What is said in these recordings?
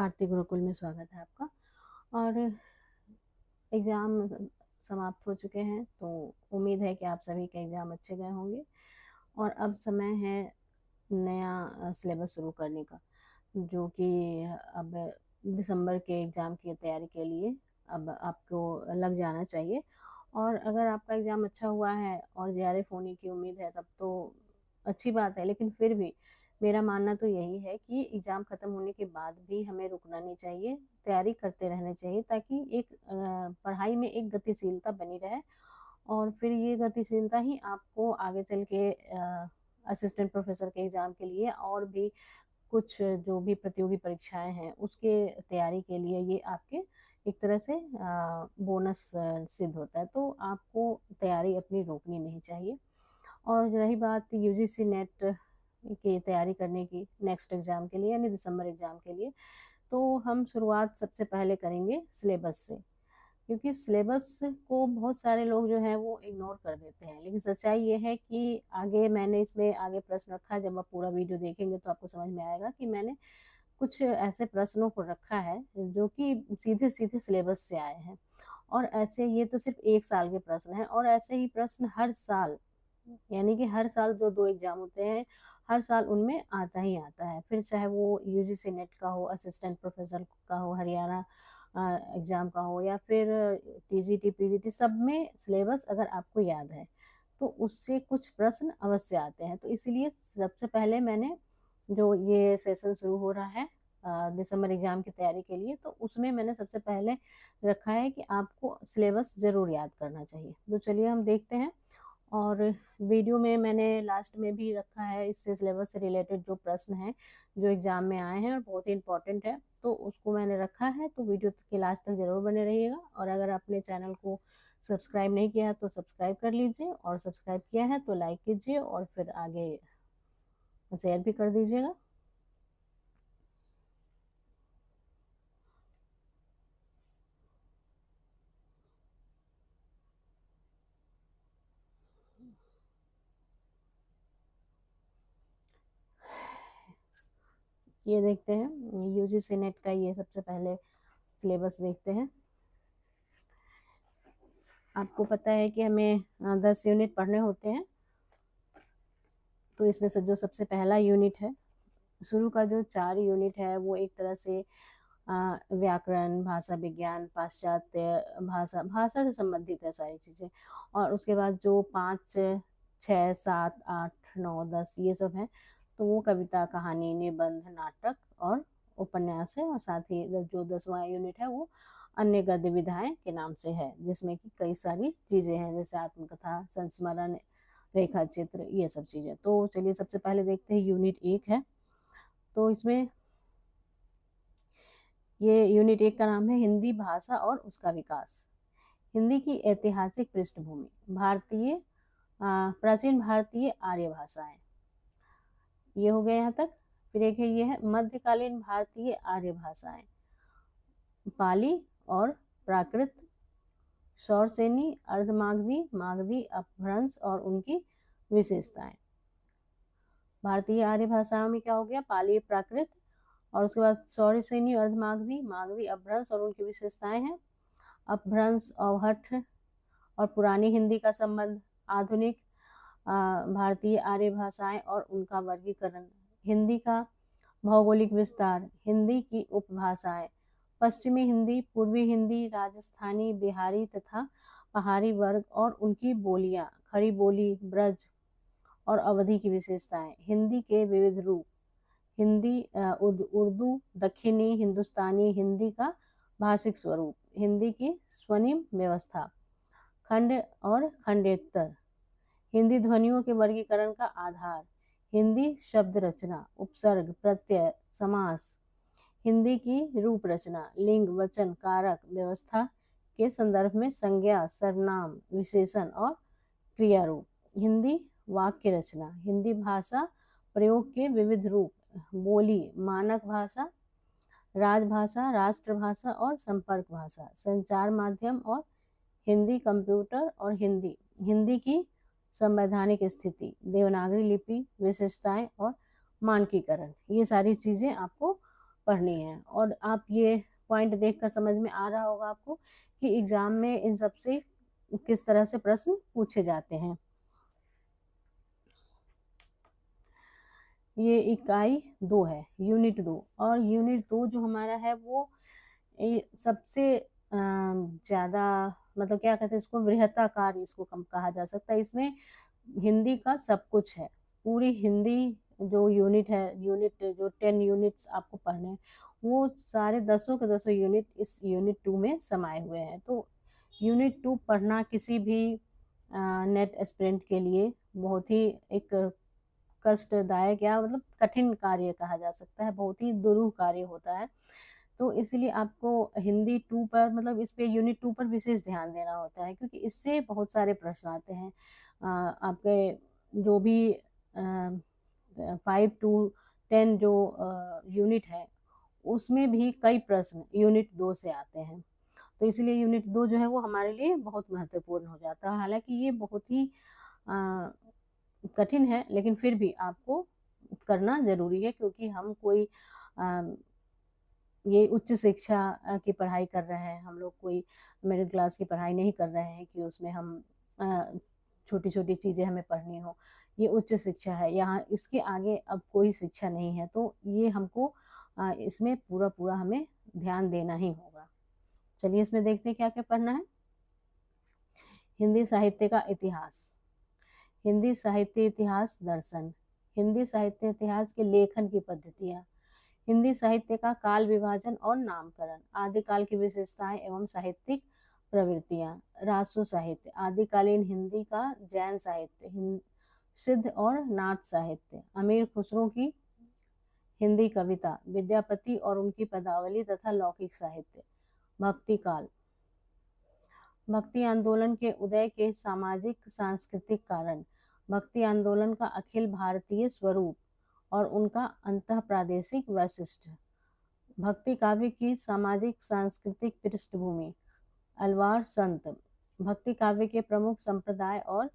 आरती गुरुकुल में स्वागत है आपका। और एग्ज़ाम समाप्त हो चुके हैं, तो उम्मीद है कि आप सभी के एग्ज़ाम अच्छे गए होंगे और अब समय है नया सिलेबस शुरू करने का, जो कि अब दिसंबर के एग्ज़ाम की तैयारी के लिए अब आपको लग जाना चाहिए। और अगर आपका एग्ज़ाम अच्छा हुआ है और जेआरएफ होने की उम्मीद है, तब तो अच्छी बात है, लेकिन फिर भी मेरा मानना तो यही है कि एग्ज़ाम ख़त्म होने के बाद भी हमें रुकना नहीं चाहिए, तैयारी करते रहना चाहिए, ताकि एक पढ़ाई में एक गतिशीलता बनी रहे और फिर ये गतिशीलता ही आपको आगे चल के असिस्टेंट प्रोफेसर के एग्ज़ाम के लिए और भी कुछ जो भी प्रतियोगी परीक्षाएं हैं उसके तैयारी के लिए ये आपके एक तरह से बोनस सिद्ध होता है। तो आपको तैयारी अपनी रोकनी नहीं चाहिए। और रही बात यूजीसी नेट की तैयारी करने की नेक्स्ट एग्ज़ाम के लिए यानी दिसंबर एग्ज़ाम के लिए, तो हम शुरुआत सबसे पहले करेंगे सिलेबस से, क्योंकि सिलेबस को बहुत सारे लोग जो हैं वो इग्नोर कर देते हैं। लेकिन सच्चाई ये है कि आगे मैंने इसमें आगे प्रश्न रखा है, जब आप पूरा वीडियो देखेंगे तो आपको समझ में आएगा कि मैंने कुछ ऐसे प्रश्नों को रखा है जो कि सीधे सीधे सिलेबस से आए हैं। और ऐसे ये तो सिर्फ 1 साल के प्रश्न हैं और ऐसे ही प्रश्न हर साल, यानी कि हर साल जो 2 एग्ज़ाम होते हैं, हर साल उनमें आता ही आता है। फिर चाहे वो यूजीसी नेट का हो, असिस्टेंट प्रोफेसर का हो, हरियाणा एग्ज़ाम का हो या फिर टीजीटी, पीजीटी, सब में सिलेबस अगर आपको याद है, तो उससे कुछ प्रश्न अवश्य आते हैं। तो इसीलिए सबसे पहले मैंने जो ये सेशन शुरू हो रहा है दिसंबर एग्ज़ाम की तैयारी के लिए, तो उसमें मैंने सबसे पहले रखा है कि आपको सिलेबस ज़रूर याद करना चाहिए। तो चलिए हम देखते हैं। और वीडियो में मैंने लास्ट में भी रखा है इससे सिलेबस से रिलेटेड जो प्रश्न हैं जो एग्ज़ाम में आए हैं और बहुत ही इंपॉर्टेंट है, तो उसको मैंने रखा है। तो वीडियो के लास्ट तक ज़रूर बने रहिएगा और अगर आपने चैनल को सब्सक्राइब नहीं किया है तो सब्सक्राइब कर लीजिए और सब्सक्राइब किया है तो लाइक कीजिए और फिर आगे शेयर भी कर दीजिएगा। ये देखते हैं यूजीसी नेट का, ये सबसे पहले सिलेबस देखते हैं। आपको पता है कि हमें 10 यूनिट पढ़ने होते हैं, तो इसमें से जो सबसे पहला यूनिट है, शुरू का जो 4 यूनिट है, वो एक तरह से व्याकरण, भाषा विज्ञान, पाश्चात्य भाषा, भाषा से संबंधित है सारी चीज़ें। और उसके बाद जो 5, 6, 7, 8, 9, 10 ये सब हैं, तो वो कविता, कहानी, निबंध, नाटक और उपन्यास है। और साथ ही जो 10वां यूनिट है वो अन्य गद्य विधाएं के नाम से है, जिसमें कि कई सारी चीज़ें हैं, जैसे आत्मकथा, संस्मरण, रेखा चित्र, ये सब चीज़ें। तो चलिए सबसे पहले देखते हैं यूनिट 1 है। तो इसमें ये यूनिट 1 का नाम है हिंदी भाषा और उसका विकास। हिंदी की ऐतिहासिक पृष्ठभूमि, भारतीय प्राचीन भारतीय आर्य भाषाएं, ये हो गया यहाँ तक। फिर एक है ये है मध्यकालीन भारतीय आर्य भाषाएं, पाली और प्राकृत, शौरसेनी, अर्धमागधी, मागधी, अपभ्रंश और उनकी विशेषताएं। भारतीय आर्य भाषाओं में क्या हो गया, पाली, प्राकृत और उसके बाद शौरसेनी, अर्धमागधी, मागधी, अपभ्रंश और उनकी विशेषताएं हैं। अपभ्रंश, अवहट्ठ और पुरानी हिंदी का संबंध, आधुनिक भारतीय आर्य भाषाएं और उनका वर्गीकरण, हिंदी का भौगोलिक विस्तार, हिंदी की उपभाषाएं, पश्चिमी हिंदी, पूर्वी हिंदी, राजस्थानी, बिहारी तथा पहाड़ी वर्ग और उनकी बोलियां, खड़ी बोली, ब्रज और अवधि की विशेषताएं, हिंदी के विविध रूप, हिंदी उर्दू, दक्षिणी हिंदुस्तानी हिंदी का भाषिक स्वरूप, हिंदी की स्वनिम व्यवस्था, खंड और खंडेतर, हिंदी ध्वनियों के वर्गीकरण का आधार, हिंदी शब्द रचना, उपसर्ग, प्रत्यय, समास, हिंदी की रूप रचना, लिंग, वचन, कारक व्यवस्था के संदर्भ में संज्ञा, सर्वनाम, विशेषण और क्रिया रूप, हिंदी वाक्य रचना, हिंदी भाषा प्रयोग के विविध रूप, बोली, मानक भाषा, राजभाषा, राष्ट्रभाषा और संपर्क भाषा, संचार माध्यम और हिंदी कंप्यूटर और हिंदी, हिंदी की संवैधानिक स्थिति, देवनागरी लिपि, विशेषताएं और मानकीकरण, ये सारी चीज़ें आपको पढ़नी है। और आप ये पॉइंट देखकर समझ में आ रहा होगा आपको कि एग्जाम में इन सब से किस तरह से प्रश्न पूछे जाते हैं। ये इकाई 2 है, यूनिट 2। और यूनिट 2 जो हमारा है वो सबसे ज़्यादा, मतलब क्या कहते हैं इसको, बृहदाकार इसको कम कहा जा सकता है। इसमें हिंदी का सब कुछ है। पूरी हिंदी जो यूनिट है, यूनिट जो 10 यूनिट्स आपको पढ़ने हैं, वो सारे दसों के दसों यूनिट इस यूनिट 2 में समाये हुए हैं। तो यूनिट 2 पढ़ना किसी भी नेट एस्पिरेंट के लिए बहुत ही एक कष्टदायक या मतलब कठिन कार्य कहा जा सकता है, बहुत ही दुरूह कार्य होता है। तो इसलिए आपको हिंदी 2 पर, मतलब इस पे यूनिट 2 पर विशेष ध्यान देना होता है, क्योंकि इससे बहुत सारे प्रश्न आते हैं। आपके जो भी 5 टू 10 जो यूनिट है, उसमें भी कई प्रश्न यूनिट 2 से आते हैं। तो इसलिए यूनिट 2 जो है वो हमारे लिए बहुत महत्वपूर्ण हो जाता है। हालांकि ये बहुत ही कठिन है, लेकिन फिर भी आपको करना ज़रूरी है, क्योंकि हम कोई ये उच्च शिक्षा की पढ़ाई कर रहे हैं। हम लोग कोई मिडिल क्लास की पढ़ाई नहीं कर रहे हैं कि उसमें हम छोटी छोटी चीज़ें हमें पढ़नी हो। ये उच्च शिक्षा है, यहाँ इसके आगे अब कोई शिक्षा नहीं है। तो ये हमको इसमें पूरा पूरा हमें ध्यान देना ही होगा। चलिए इसमें देखते हैं क्या क्या पढ़ना है। हिंदी साहित्य का इतिहास, हिंदी साहित्य इतिहास दर्शन, हिंदी साहित्य इतिहास के लेखन की पद्धतियाँ, हिंदी साहित्य का काल विभाजन और नामकरण, आदिकाल की विशेषताएं एवं साहित्यिक प्रवृत्तियां, रासो साहित्य, आदिकालीन हिंदी का जैन साहित्य, सिद्ध और नाथ साहित्य, अमीर खुसरो की हिंदी कविता, विद्यापति और उनकी पदावली तथा लौकिक साहित्य, भक्ति काल, भक्ति आंदोलन के उदय के सामाजिक सांस्कृतिक कारण, भक्ति आंदोलन का अखिल भारतीय स्वरूप और उनका अंतः प्रादेशिक वैशिष्ट, भक्ति काव्य की सामाजिक सांस्कृतिक पृष्ठभूमि, अलवार संत, भक्ति काव्य के प्रमुख संप्रदाय और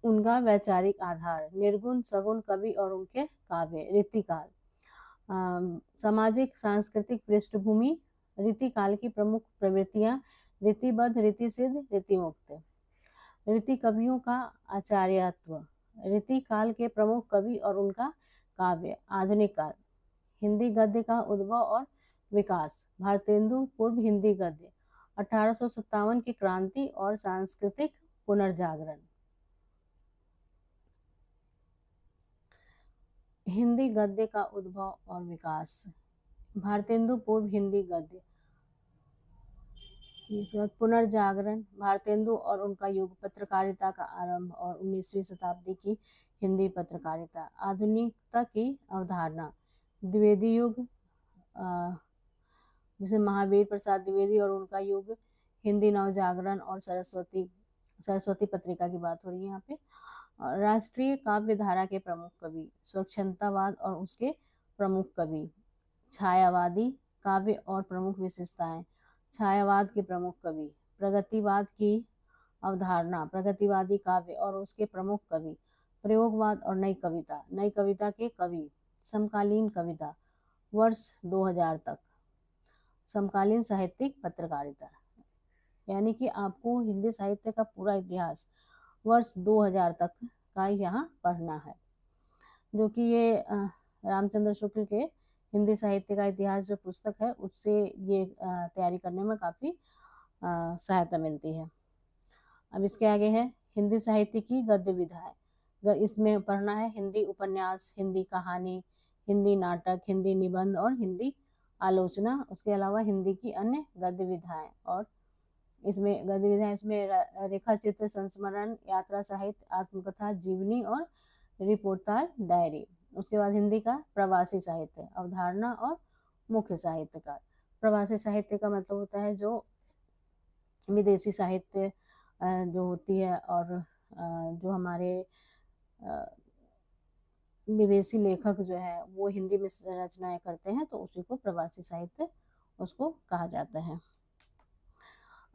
उनका वैचारिक आधार, निर्गुण सगुण कवि और उनके काव्य, रीतिकाल, सामाजिक सांस्कृतिक पृष्ठभूमि, रीतिकाल की प्रमुख प्रवृत्तियां, रीतिबद्ध, रीति सिद्ध, रीतिमुक्त, रीति कवियों का आचार्यत्व, रीति काल के प्रमुख कवि और उनका काव्य, आधुनिक काल, हिंदी गद्य का उद्भव और विकास, भारतेंदु पूर्व हिंदी गद्य, 1857 की क्रांति और सांस्कृतिक पुनर्जागरण। हिंदी गद्य का उद्भव और विकास, भारतेंदु पूर्व हिंदी गद्य, पुनर्जागरण, भारतेंदु और उनका युग, पत्रकारिता का आरंभ और 19वीं शताब्दी की हिंदी पत्रकारिता, आधुनिकता की अवधारणा, द्विवेदी युग, जैसे महावीर प्रसाद द्विवेदी और उनका युग, हिंदी नवजागरण और सरस्वती पत्रिका की बात हो रही है यहाँ पे, राष्ट्रीय काव्य धारा के प्रमुख कवि, स्वच्छंदतावाद और उसके प्रमुख कवि, छायावादी काव्य और प्रमुख विशेषताएं, छायावाद के प्रमुख कवि, प्रगतिवाद की अवधारणा, प्रगतिवादी काव्य और उसके प्रमुख कवि, प्रयोगवाद और नई कविता, नई कविता के कवि, समकालीन कविता वर्ष 2000 तक, समकालीन साहित्यिक पत्रकारिता। यानी कि आपको हिंदी साहित्य का पूरा इतिहास वर्ष 2000 तक का यहाँ पढ़ना है, जो कि ये रामचंद्र शुक्ल के हिंदी साहित्य का इतिहास जो पुस्तक है, उससे ये तैयारी करने में काफ़ी सहायता मिलती है। अब इसके आगे है हिंदी साहित्य की गद्य विधाएं। इसमें पढ़ना है हिंदी उपन्यास, हिंदी कहानी, हिंदी नाटक, हिंदी निबंध और हिंदी आलोचना। उसके अलावा हिंदी की अन्य गद्य विधाएं, और इसमें गद्य विधाएं इसमें रेखा चित्र, संस्मरण, यात्रा साहित्य, आत्मकथा, जीवनी और रिपोर्टाज डायरी। उसके बाद हिंदी का प्रवासी साहित्य, अवधारणा और मुख्य साहित्यकार। प्रवासी साहित्य का मतलब होता है जो विदेशी साहित्य जो होती है, और जो हमारे विदेशी लेखक जो है वो हिंदी में रचनाएं करते हैं, तो उसी को प्रवासी साहित्य उसको कहा जाता है।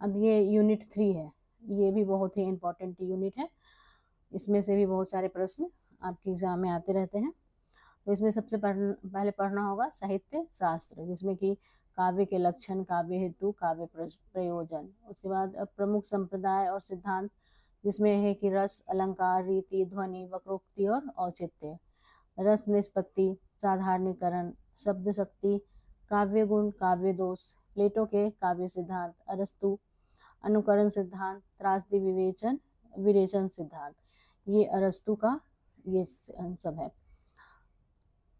अब ये यूनिट 3 है, ये भी बहुत ही इम्पोर्टेंट यूनिट है। इसमें से भी बहुत सारे प्रश्न आपके एग्जाम में आते रहते हैं। तो इसमें सबसे पहले पढ़ना होगा साहित्य शास्त्र, जिसमें कि काव्य के लक्षण, काव्य हेतु, काव्य प्रयोजन। उसके बाद प्रमुख संप्रदाय और सिद्धांत, जिसमें है कि रस, अलंकार, रीति, ध्वनि, वक्रोक्ति और औचित्य। रस निष्पत्ति, साधारणीकरण, शब्द शक्ति, काव्य गुण, काव्य दोष, प्लेटो के काव्य सिद्धांत, अरस्तु अनुकरण सिद्धांत, त्रासदी विवेचन विरेचन सिद्धांत, ये अरस्तु का ये सब है।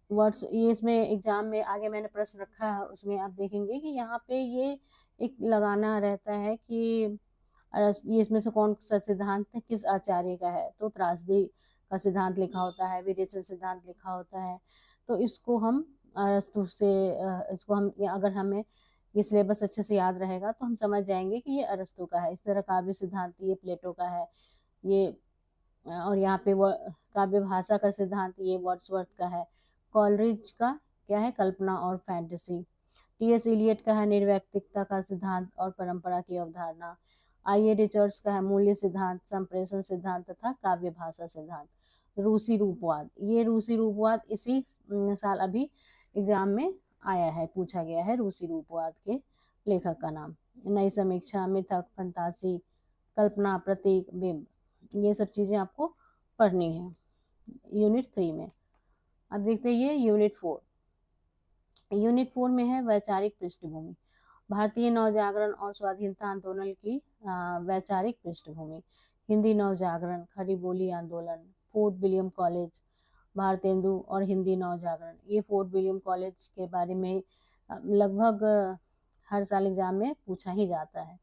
वर्ड्स ये इसमें एग्जाम में आगे मैंने प्रश्न रखा है, उसमें आप देखेंगे कि यहाँ पे ये एक लगाना रहता है कि ये इसमें से कौन सा सिद्धांत किस आचार्य का है। तो त्रासदी का सिद्धांत लिखा होता है, विरेचन सिद्धांत लिखा होता है। तो इसको हम अरस्तु से इसको हम अगर हमें ये सिलेबस अच्छे से याद रहेगा तो हम समझ जाएंगे कि ये अरस्तु का है। इस तरह काव्य सिद्धांत ये प्लेटो का है, ये और यहाँ पे वो काव्य भाषा का सिद्धांत ये वर्ड्सवर्थ का है। कॉलरिज का क्या है, कल्पना और फैंटेसी। टी.एस. इलियट का है निर्वैयक्तिकता का सिद्धांत और परंपरा की अवधारणा। आई.ए. रिचर्ड्स का है मूल्य सिद्धांत, संप्रेषण सिद्धांत तथा काव्य भाषा सिद्धांत। रूसी रूपवाद, ये रूसी रूपवाद इसी साल अभी एग्जाम में आया है, पूछा गया है रूसी रूपवाद के लेखक का नाम। नई समीक्षा, मिथक, फंतासी, कल्पना, प्रतीक, बिंब, ये सब चीजें आपको पढ़नी है यूनिट 3 में। अब देखते हैं ये यूनिट 4। यूनिट 4 में है वैचारिक पृष्ठभूमि, भारतीय नवजागरण और स्वाधीनता आंदोलन की वैचारिक पृष्ठभूमि। हिंदी नवजागरण, खड़ी बोली आंदोलन, फोर्ट विलियम कॉलेज, भारतेंदु और हिंदी नवजागरण। ये फोर्ट विलियम कॉलेज के बारे में लगभग हर साल एग्जाम में पूछा ही जाता है।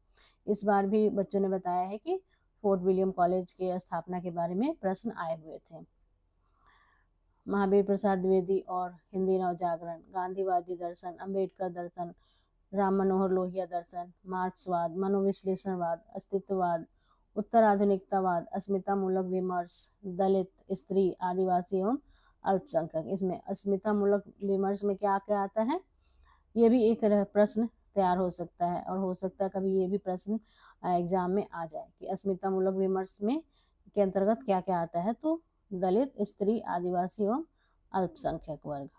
इस बार भी बच्चों ने बताया है कि फोर्ट विलियम कॉलेज के स्थापना के बारे में प्रश्न आए हुए थे। महावीर प्रसाद द्विवेदी और हिंदी नवजागरण, गांधीवादी दर्शन, अंबेडकर दर्शन, राम मनोहर लोहिया दर्शन, मार्क्सवाद, मनोविश्लेषणवाद, अस्तित्ववाद, उत्तर आधुनिकतावाद, अस्मितामूलक विमर्श, दलित, स्त्री, आदिवासी एवं अल्पसंख्यक। इसमें अस्मितामूलक विमर्श में क्या क्या आता है, ये भी एक प्रश्न तैयार हो सकता है, और हो सकता है कभी ये भी प्रश्न एग्जाम में आ जाए कि अस्मितामूलक विमर्श में के अंतर्गत क्या क्या आता है। तो दलित, स्त्री, आदिवासी एवं अल्पसंख्यक वर्ग।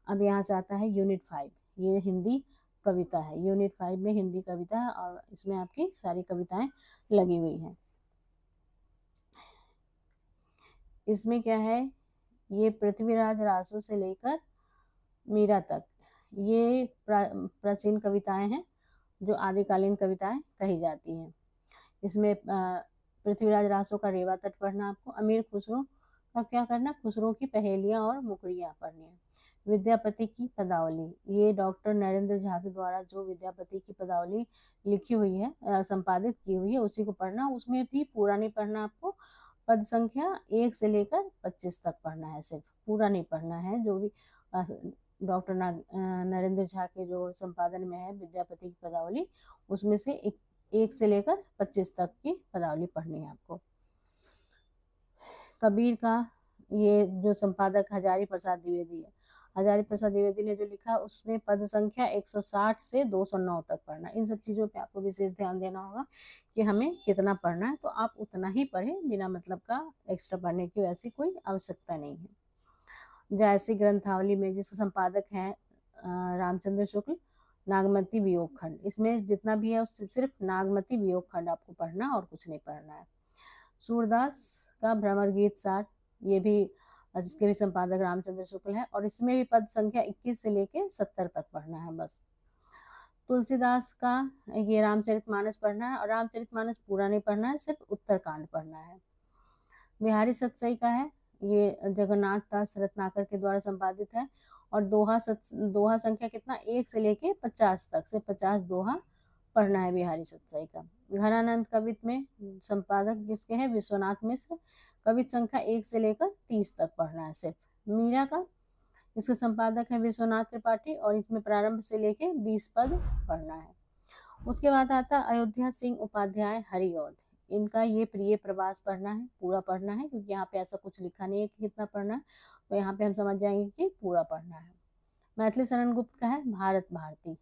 अब यहाँ से आता है यूनिट 5, ये हिंदी कविता है। यूनिट 5 में हिंदी कविता है और इसमें आपकी सारी कविताएं लगी हुई हैं। इसमें क्या है, ये पृथ्वीराज रासो से लेकर मीरा तक ये प्राचीन कविताएं हैं जो आदिकालीन कविताएं कही जाती हैं। इसमें पृथ्वीराज रासो का रेवा तट पढ़ना आपको, अमीर खुसरो का क्या करना, खुसरो की पहेलियां और मुकरियां पढ़नी है। विद्यापति की पदावली, ये डॉक्टर नरेंद्र झा के द्वारा जो विद्यापति की पदावली लिखी हुई है, संपादित की हुई है, उसी को पढ़ना। उसमें भी पूरा नहीं पढ़ना आपको, पद संख्या 1 से लेकर 25 तक पढ़ना है, सिर्फ पूरा नहीं पढ़ना है। जो भी डॉक्टर नरेंद्र झा के जो संपादन में है विद्यापति की पदावली, उसमें से 1 से लेकर 25 तक की पदावली पढ़नी है आपको। कबीर का ये जो संपादक हजारी प्रसाद द्विवेदी है, हजारी प्रसाद द्विवेदी ने जो लिखा उसमें पद संख्या 160 से 209 तक पढ़ना। इन सब चीज़ों पे आपको विशेष ध्यान देना होगा कि हमें कितना पढ़ना है, तो आप उतना ही पढ़ें, बिना मतलब का एक्स्ट्रा पढ़ने की वैसी कोई आवश्यकता नहीं है। जायसी ग्रंथावली में जिसके संपादक हैं रामचंद्र शुक्ल, नागमती वियोग खंड, इसमें जितना भी है सिर्फ नागमती वियोग खंड आपको पढ़ना और कुछ नहीं पढ़ना है। सूरदास का भ्रमर गीत सार, ये भी जिसके भी संपादक रामचंद्र शुक्ल है, और इसमें भी पद संख्या 21 से लेके 70 तक पढ़ना है बस। तुलसीदास का ये रामचरितमानस पढ़ना है, और रामचरितमानस पूरा नहीं पढ़ना है, सिर्फ उत्तरकांड पढ़ना है। बिहारी सतसई का है, ये जगन्नाथ दास रत्नाकर के द्वारा संपादित है, और दोहा संख्या कितना 1 से लेके 50 तक, से 50 दोहा पढ़ना है बिहारी सतसई का। घनानंद कवित में संपादक जिसके हैं विश्वनाथ मिश्र, कवित संख्या 1 से लेकर 30 तक पढ़ना है सिर्फ। मीरा का इसके संपादक है विश्वनाथ त्रिपाठी, और इसमें प्रारंभ से लेके 20 पद पढ़ना है। उसके बाद आता अयोध्या सिंह उपाध्याय हरिऔध, इनका ये प्रिय प्रवास पढ़ना है, पूरा पढ़ना है, क्योंकि यहाँ पे ऐसा कुछ लिखा नहीं है कि कितना पढ़ना है, तो यहाँ पे हम समझ जाएंगे कि पूरा पढ़ना है। मैथिली शरण गुप्त का है भारत भारती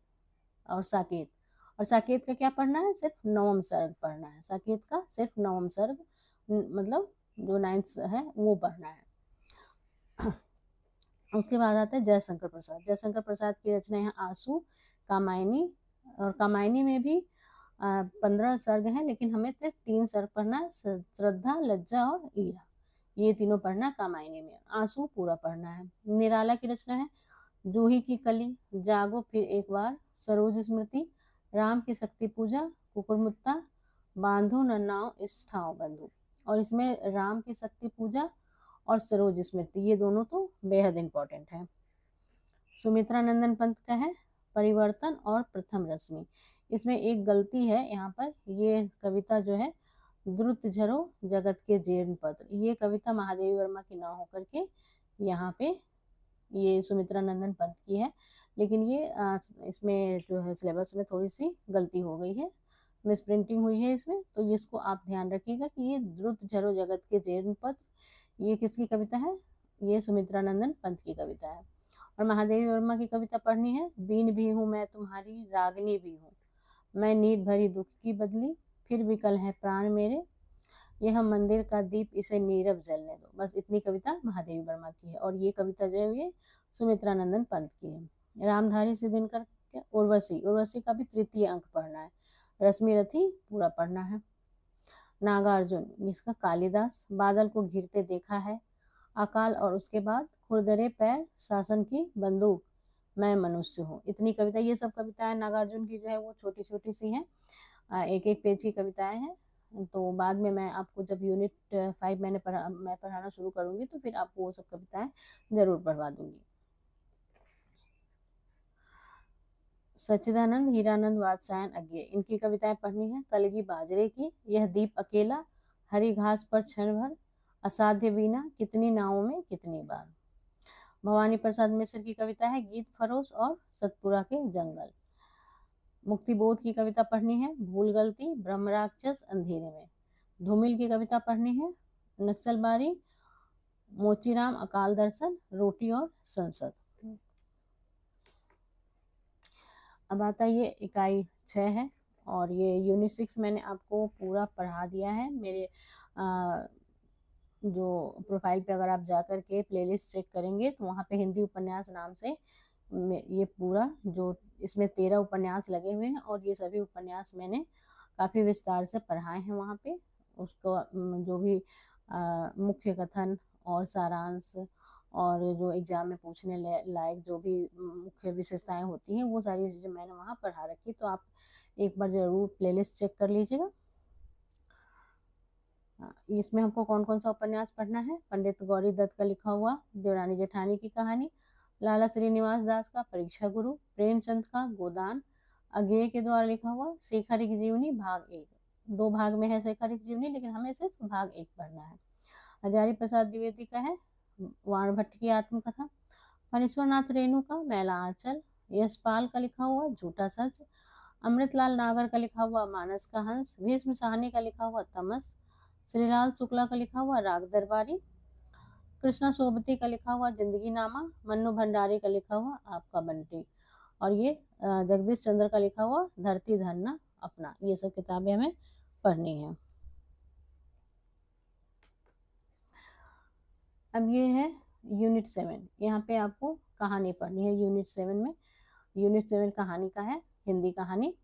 और साकेत, और साकेत का क्या पढ़ना है, सिर्फ 9वां सर्ग पढ़ना है। साकेत का सिर्फ 9वां सर्ग, मतलब जो 9th है वो पढ़ना है। उसके बाद आता है जयशंकर प्रसाद। जयशंकर प्रसाद की रचना है आंसू, कामायनी। और कामायनी में भी 15 सर्ग हैं, लेकिन हमें सिर्फ 3 सर्ग पढ़ना है, श्रद्धा, लज्जा और ईरा। ये तीनों पढ़ना कामायनी में, आंसू पूरा पढ़ना है। निराला की रचना है जूही की कली, जागो फिर एक बार, सरोज स्मृति, राम की शक्ति पूजा, कुकुरमुत्ता, बांधो न नाव इस ठाव बंधु। और इसमें राम की शक्ति पूजा और सरोज स्मृति, ये दोनों तो बेहद इंपॉर्टेंट है। सुमित्रा नंदन पंत का है परिवर्तन और प्रथम रश्मि। इसमें एक गलती है यहाँ पर, ये कविता जो है द्रुत झरो जगत के जीर्ण पत्र, ये कविता महादेवी वर्मा की ना होकर के यहाँ पे ये सुमित्रा नंदन पंत की है, लेकिन ये इसमें जो है सिलेबस में थोड़ी सी गलती हो गई है, मिस प्रिंटिंग हुई है इसमें, तो इसको आप ध्यान रखिएगा कि ये द्रुत झरो जगत के जीर्ण पत्र, ये किसकी कविता है, ये सुमित्रा नंदन पंत की कविता है। और महादेवी वर्मा की कविता पढ़नी है, बीन भी हूँ मैं तुम्हारी, रागनी भी हूँ मैं, नीर भरी दुख की बदली, फिर विकल है प्राण मेरे, यह मंदिर का दीप इसे नीरव जलने दो। बस इतनी कविता महादेवी वर्मा की है, और ये कविता जो है ये सुमित्रा नंदन पंत की है। रामधारी से दिनकर उर्वशी, उर्वशी का भी तृतीय अंक पढ़ना है। रश्मि रथी पूरा पढ़ना है। नागार्जुन जिसका कालिदास, बादल को घिरते देखा है, अकाल और उसके बाद, खुरदरे पैर शासन की बंदूक, मैं मनुष्य हूँ। इतनी कविता, ये सब कविताएं नागार्जुन की जो है वो छोटी छोटी सी हैं, एक एक पेज की कविताएं हैं। तो बाद में मैं आपको जब यूनिट 5 मैं पढ़ाना शुरू करूंगी तो फिर आपको वो सब कविताएं जरूर पढ़वा दूंगी। सच्चिदानंद हीरानंद वात्स्यायन अज्ञे, इनकी कविताएं पढ़नी है। कलगी बाजरे की, यह दीप अकेला, हरी घास पर क्षण भर, असाध्य बीना, कितनी नावों में कितनी बार। भवानी प्रसाद मिश्र की कविता है गीत फरोश और सतपुरा के जंगल। मुक्तिबोध की कविता पढ़नी है भूल गलती, ब्रह्म राक्षस, अंधेरे में। धूमिल की कविता पढ़नी है नक्सलबारी, मोचीराम, अकाल दर्शन, रोटी और संसद। अब आता ये इकाई 6 है, और ये यूनिट 6 मैंने आपको पूरा पढ़ा दिया है। मेरे जो प्रोफाइल पे अगर आप जा कर के प्लेलिस्ट चेक करेंगे तो वहाँ पे हिंदी उपन्यास नाम से ये पूरा जो इसमें 13 उपन्यास लगे हुए हैं, और ये सभी उपन्यास मैंने काफ़ी विस्तार से पढ़ाए हैं वहाँ पे। उसको जो भी मुख्य कथन और सारांश और जो एग्जाम में पूछने लायक जो भी मुख्य विशेषताएं होती हैं वो सारी चीज़ें मैंने वहाँ पढ़ा रखी, तो आप एक बार ज़रूर प्लेलिस्ट चेक कर लीजिएगा। इसमें हमको कौन कौन सा उपन्यास पढ़ना है, पंडित गौरी दत्त का लिखा हुआ देवरानी जेठानी की कहानी, लाला श्रीनिवास दास का परीक्षा गुरु, प्रेमचंद का गोदान, अज्ञेय के द्वारा लिखा हुआ शेखर की जीवनी भाग 1, 2 भाग में है शेखर की जीवनी, लेकिन हमें सिर्फ भाग 1 पढ़ना है। हजारी प्रसाद द्विवेदी का है वाण भट्ट की आत्मकथा, फणीश्वरनाथ रेणु का मैला आंचल, यशपाल का लिखा हुआ झूठा सच, अमृतलाल नागर का लिखा हुआ मानस का हंस, भीष्म साहनी का लिखा हुआ तमस, श्रीलाल शुक्ला का लिखा हुआ राग दरबारी, कृष्णा सोबती का लिखा हुआ जिंदगी नामा, मन्नू भंडारी का लिखा हुआ आपका बंटी, और ये जगदीश चंद्र का लिखा हुआ धरती धरना अपना। ये सब किताबें हमें पढ़नी है। अब ये है यूनिट 7, यहाँ पे आपको कहानी पढ़नी है। यूनिट 7 में, यूनिट 7 कहानी का है, हिंदी कहानी।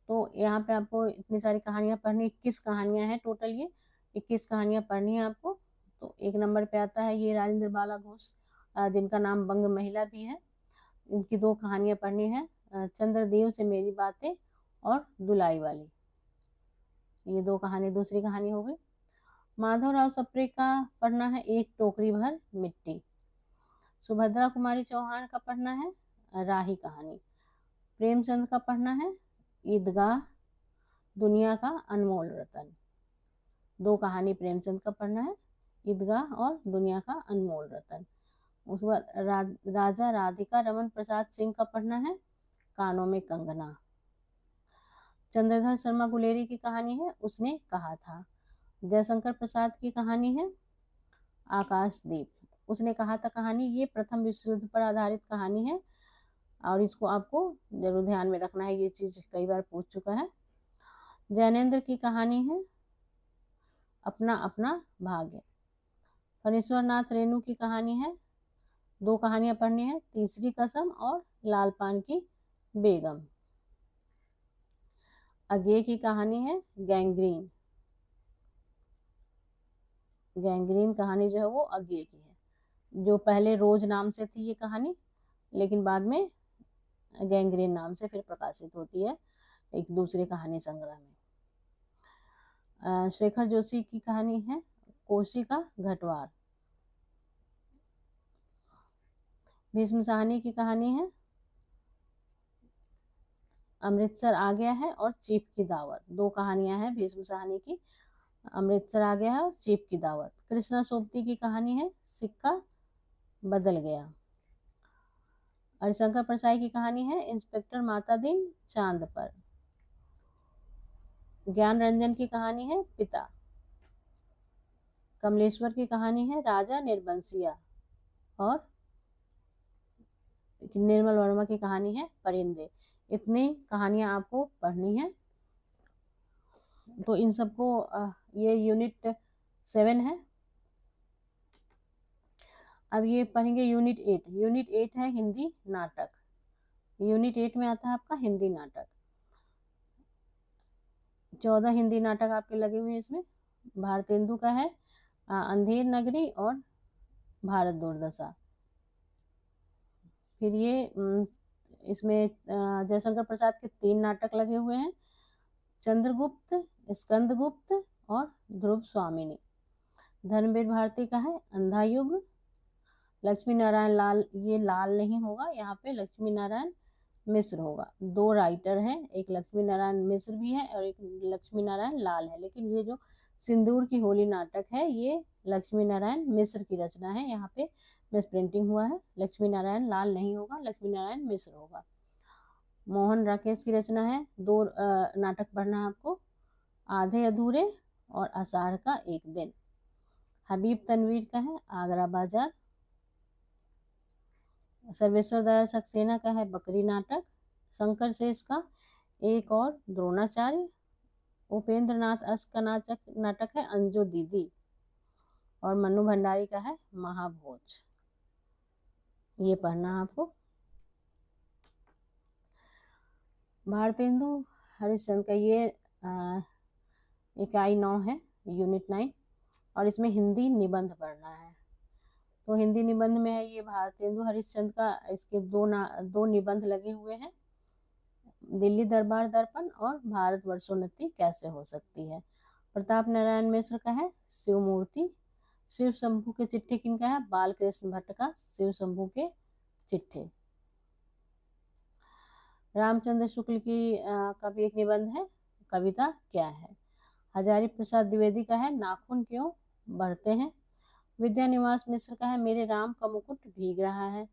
तो यहाँ पे आपको इतनी सारी कहानियां पढ़नी, 21 कहानियां हैं टोटल, ये 21 कहानियां पढ़नी है आपको। तो 1 नंबर पे आता है ये राजेंद्र बाला घोष, जिनका नाम बंग महिला भी है। इनकी 2 कहानियां पढ़नी है, चंद्रदेव से मेरी बातें और दुलाई वाली, ये 2 कहानी दूसरी कहानी हो गई। माधवराव सप्रे का पढ़ना है एक टोकरी भर मिट्टी। सुभद्रा कुमारी चौहान का पढ़ना है राही कहानी। प्रेमचंद का पढ़ना है ईदगाह, दुनिया का अनमोल रतन। 2 कहानी प्रेमचंद का पढ़ना है, ईदगाह और दुनिया का अनमोल रतन। उसके बाद राजा राधिका रमन प्रसाद सिंह का पढ़ना है कानों में कंगना। चंद्रधर शर्मा गुलेरी की कहानी है उसने कहा था। जयशंकर प्रसाद की कहानी है आकाशदीप, उसने कहा था कहानी, ये प्रथम विश्व युद्ध पर आधारित कहानी है, और इसको आपको जरूर ध्यान में रखना है, ये चीज कई बार पूछ चुका है। जैनेन्द्र की कहानी है अपना अपना भाग्य। फणीश्वर नाथ रेणु की कहानी है, 2 कहानियां पढ़नी है, तीसरी कसम और लाल पान की बेगम। अज्ञे की कहानी है गैंग्रीन। गैंग्रीन कहानी जो है वो अज्ञे की है, जो पहले रोज नाम से थी ये कहानी, लेकिन बाद में गैंग्रीन नाम से फिर प्रकाशित होती है एक दूसरे कहानी संग्रह में। शेखर जोशी की कहानी है कोशी का घटवार। भीष्म साहनी की कहानी है अमृतसर आ गया है और चीफ की दावत। 2 कहानियां हैं भीष्म साहनी की, अमृतसर आ गया है और चीफ की दावत। कृष्णा सोबती की कहानी है सिक्का बदल गया। हरिशंकर परसाई की कहानी है इंस्पेक्टर मातादीन चांद पर। ज्ञान रंजन की कहानी है पिता। कमलेश्वर की कहानी है राजा निर्बंसिया। और निर्मल वर्मा की कहानी है परिंदे। इतनी कहानियां आपको पढ़नी है। तो इन सबको ये यूनिट 7 है। अब ये पढ़ेंगे यूनिट 8। यूनिट 8 है हिंदी नाटक। यूनिट 8 में आता है आपका हिंदी नाटक। 14 हिंदी नाटक आपके लगे हुए हैं इसमें। भारतेंदु का है अंधेर नगरी और भारत दुर्दशा। फिर ये इसमें जयशंकर प्रसाद के 3 नाटक लगे हुए हैं, चंद्रगुप्त, स्कंदगुप्त और ध्रुव स्वामिनी। धर्मवीर भारती का है अंधा युग। लक्ष्मी नारायण लाल, ये लाल नहीं होगा यहाँ पे, लक्ष्मी नारायण मिश्र होगा। 2 राइटर हैं, एक लक्ष्मी नारायण मिश्र भी है और एक लक्ष्मी नारायण लाल है, लेकिन ये जो सिंदूर की होली नाटक है ये लक्ष्मी नारायण मिश्र की रचना है। यहाँ पे मिस प्रिंटिंग हुआ है, लक्ष्मी नारायण लाल नहीं होगा, लक्ष्मी नारायण मिश्र होगा। मोहन राकेश की रचना है। 2 नाटक पढ़ना है आपको, आधे अधूरे और आषाढ़ का एक दिन। हबीब तनवीर का है आगरा बाजार। सर्वेश्वर दयाल सक्सेना का है बकरी नाटक। शंकर शेष का एक और द्रोणाचार्य। उपेंद्र नाथ अस का नाटक है अंजो दीदी। और मनु भंडारी का है महाभोज। ये पढ़ना है आपको। भारतेंदु हरिश्चंद्र का ये इकाई 9 है, यूनिट 9, और इसमें हिंदी निबंध पढ़ना है। तो हिंदी निबंध में है ये भारतेंदु हरिश्चंद्र का, इसके 2 निबंध लगे हुए हैं, दिल्ली दरबार दर्पण और भारत वर्षोन्नति कैसे हो सकती है। प्रताप नारायण मिश्र का है शिव मूर्ति। शिव शंभू के चिट्ठे किनका है, बालकृष्ण भट्ट का शिव शंभू के चिट्ठे। रामचंद्र शुक्ल की का भी एक निबंध है, कविता क्या है। हजारी प्रसाद द्विवेदी का है नाखून क्यों बढ़ते हैं। विद्या निवास मिश्र का है मेरे राम का मुकुट भीग रहा है।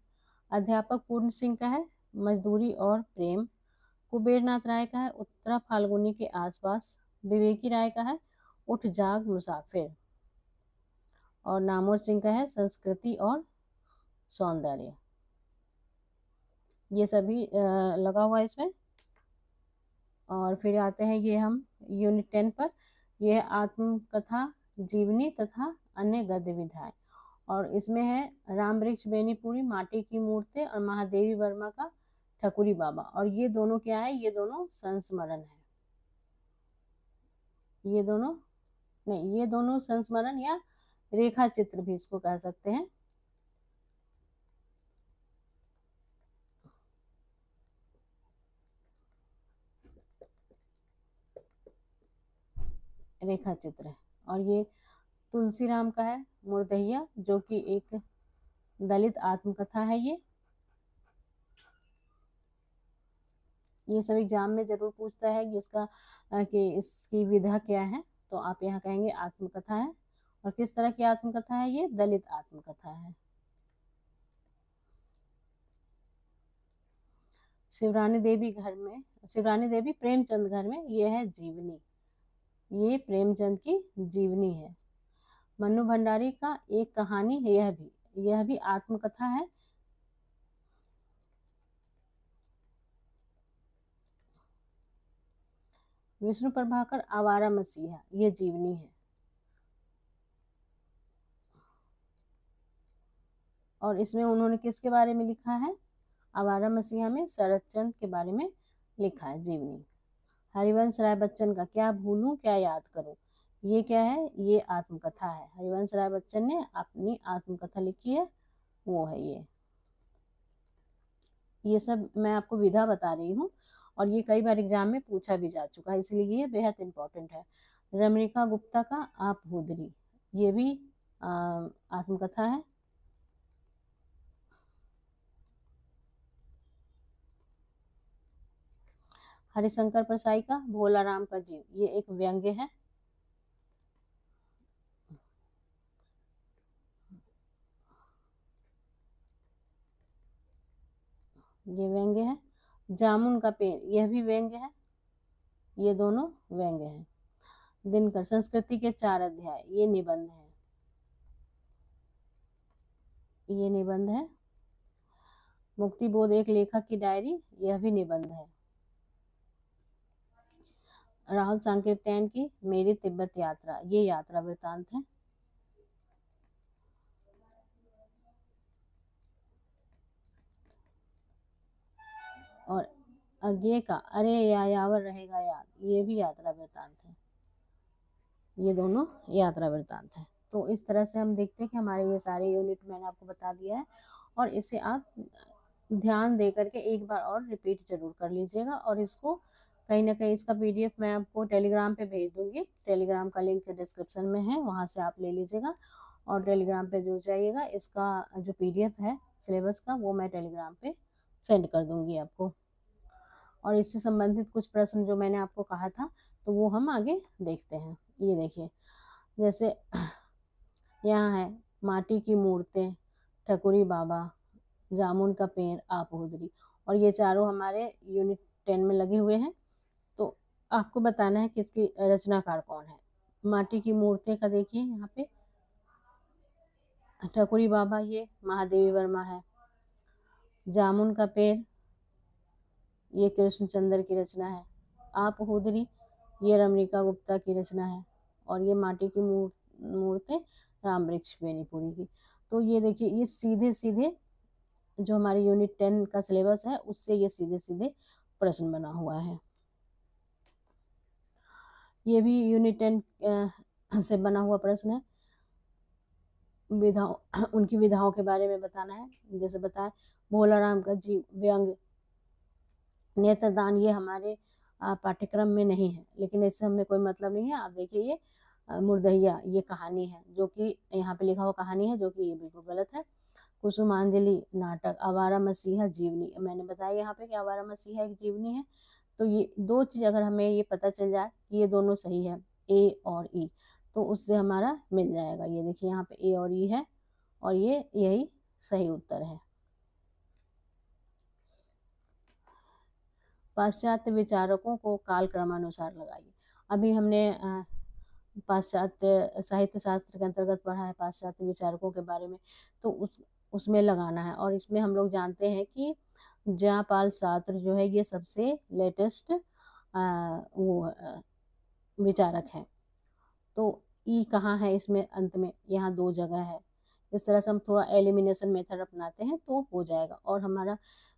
अध्यापक पूर्ण सिंह का है मजदूरी और प्रेम। कुबेरनाथ राय का है उत्तरा फाल्गुनी के आसपास। विवेकी राय का है उठ जाग मुसाफिर। और नामोर सिंह का है संस्कृति और सौंदर्य। ये सभी लगा हुआ है इसमें। और फिर आते हैं ये हम यूनिट 10 पर। यह आत्मकथा जीवनी तथा अन्य गद्य विधाएं। और इसमें है राम वृक्ष बेनीपुरी माटी की मूर्ति और महादेवी वर्मा का ठकुरी बाबा। और ये दोनों क्या है, ये दोनों संस्मरण है। ये दोनों नहीं, ये दोनों संस्मरण या रेखा चित्र भी इसको कह सकते हैं। रेखा चित्र है। और ये तुलसीराम का है मुर्दहिया, जो कि एक दलित आत्मकथा है। ये सब एग्जाम में जरूर पूछता है कि इसका कि इसकी विधा क्या है, तो आप यहाँ कहेंगे आत्मकथा है। और किस तरह की आत्मकथा है, ये दलित आत्मकथा है। शिवरानी देवी प्रेमचंद घर में ये है जीवनी। ये प्रेमचंद की जीवनी है। मन्नू भंडारी का एक कहानी है, यह भी आत्मकथा है। विष्णु प्रभाकर आवारा मसीहा, ये जीवनी है। और इसमें उन्होंने किसके बारे में लिखा है? आवारा मसीहा में शरद चंद्र के बारे में लिखा है जीवनी। हरिवंश राय बच्चन का क्या भूलूं क्या याद करूं, ये क्या है? ये आत्मकथा है। हरिवंश राय बच्चन ने अपनी आत्मकथा लिखी है, वो है ये सब मैं आपको विधा बता रही हूँ, और ये कई बार एग्जाम में पूछा भी जा चुका है, इसलिए ये बेहद इंपॉर्टेंट है। रमणिका गुप्ता का आप हुदरी, ये भी आत्मकथा है। हरिशंकर परसाई का भोला राम का जीव, ये एक व्यंग्य है। ये व्यंग्य है। जामुन का पेड़, यह भी व्यंग्य है। ये दोनों व्यंग्य हैं। दिनकर संस्कृति के 4 अध्याय, ये निबंध है। ये निबंध है। मुक्ति बोध एक लेखक की डायरी, यह भी निबंध है। राहुल सांकृत्यायन की मेरी तिब्बत यात्रा, ये यात्रा वृतांत है। और अज्ञे का अरे यायावर रहेगा याद, ये भी यात्रा वृतांत है। ये दोनों यात्रा वृतांत है। तो इस तरह से हम देखते हैं कि हमारे ये सारे यूनिट मैंने आपको बता दिया है, और इसे आप ध्यान दे करके एक बार और रिपीट जरूर कर लीजिएगा। और इसको कहीं ना कहीं इसका पीडीएफ मैं आपको टेलीग्राम पे भेज दूंगी, टेलीग्राम का लिंक डिस्क्रिप्शन में है, वहाँ से आप ले लीजिएगा और टेलीग्राम पे जुड़ जाइएगा। इसका जो पीडीएफ है सिलेबस का, वो मैं टेलीग्राम पे सेंड कर दूंगी आपको। और इससे संबंधित कुछ प्रश्न जो मैंने आपको कहा था, तो वो हम आगे देखते हैं। ये देखिए, जैसे यहाँ है माटी की मूर्तें, ठकुरी बाबा, जामुन का पेड़, आप हुदरी, और ये चारों हमारे यूनिट 10 में लगे हुए हैं। तो आपको बताना है कि इसकी रचनाकार कौन है। माटी की मूर्तें का देखिए यहाँ पे, ठकुरी बाबा ये महादेवी वर्मा है। जामुन का पेड़ ये कृष्णचंद्र की रचना है। आप हुदरी ये रमणिका गुप्ता की रचना है। और ये माटी की मूर्तें राम वृक्ष बेनीपुरी की। तो ये देखिए, ये सीधे सीधे जो हमारे यूनिट 10 का सिलेबस है उससे ये सीधे सीधे प्रश्न बना हुआ है। ये भी यूनिट 10 से बना हुआ प्रश्न है। विधाओं, उनकी विधाओं के बारे में बताना है। जैसे बताया भोला राम का जीव व्यंग, नेत्रदान, ये हमारे पाठ्यक्रम में नहीं है, लेकिन इससे हमें कोई मतलब नहीं है। आप देखिए, ये मुर्दहिया ये कहानी है, जो कि यहाँ पे लिखा हुआ कहानी है, जो कि ये बिल्कुल गलत है। कुसुमांजलि नाटक, आवारा मसीहा जीवनी, मैंने बताया यहाँ पे कि आवारा मसीहा एक जीवनी है। तो ये दो चीज अगर हमें ये पता चल जाए कि ये दोनों सही है, ए और ई, तो उससे हमारा मिल जाएगा। ये देखिए यहाँ पे ए और ई है, और ये यही सही उत्तर है। पाश्चात्य विचारकों को काल क्रमानुसार लगाइए। अभी हमने पाश्चात्य साहित्य शास्त्र के अंतर्गत पढ़ा है पाश्चात्य विचारकों के बारे में, तो उसमें लगाना है। और इसमें हम लोग जानते हैं कि जयापाल सात्र जो है ये सबसे लेटेस्ट वो विचारक है। तो ई कहाँ है इसमें? अंत में यहाँ 2 जगह है। इस तरह से हम थोड़ा एलिमिनेशन मेथड अपनाते हैं तो हो जाएगा। और हमारा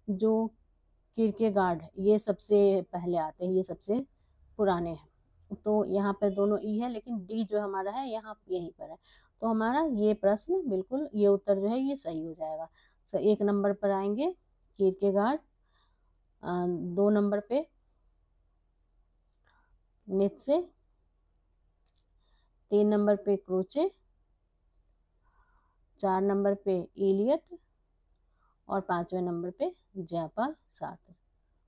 जो किरकेगार्ड ये सबसे पहले आते हैं, ये सबसे पुराने हैं। तो यहाँ पर दोनों ई है, लेकिन डी जो हमारा है यहाँ यहीं पर है। तो हमारा ये प्रश्न बिल्कुल, ये उत्तर जो है ये सही हो जाएगा। 1 नंबर पर आएंगे किरकेगार्ड, 2 नंबर पे नीत्शे, 3 नंबर पे क्रोचे, 4 नंबर पे इलियट, और 5वें नंबर पे जयपाल सात्र।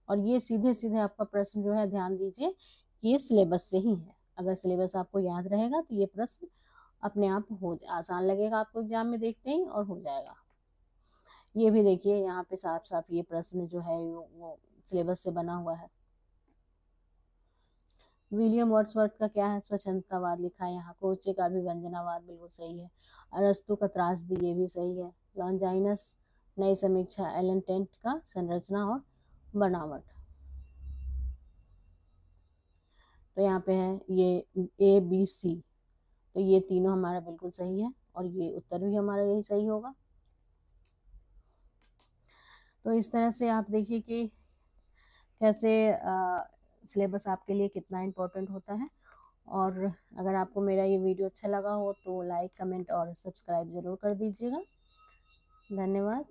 और ये सीधे सीधे आपका प्रश्न जो है, ध्यान दीजिए, ये सिलेबस से ही है। अगर सिलेबस आपको याद रहेगा तो ये प्रश्न अपने आप आसान लगेगा आपको एग्जाम में देखते ही, और हो जाएगा। ये भी देखिए यहाँ पे साफ साफ ये प्रश्न जो है वो सिलेबस से बना हुआ है। विलियम वर्ड्सवर्थ का क्या है? स्वच्छंदतावाद लिखा है यहाँ। क्रोचे का भी वंदनावाद बिल्कुल सही है। अरस्तु का त्रासदी, ये भी सही है। लॉन्जाइनस नई समीक्षा, एलन टेंट का संरचना और बनावट। तो यहाँ पे है ये ए बी सी, तो ये तीनों हमारा बिल्कुल सही है, और ये उत्तर भी हमारा यही सही होगा। तो इस तरह से आप देखिए कि कैसे सिलेबस आपके लिए कितना इम्पोर्टेंट होता है। और अगर आपको मेरा ये वीडियो अच्छा लगा हो तो लाइक, कमेंट और सब्सक्राइब ज़रूर कर दीजिएगा। धन्यवाद।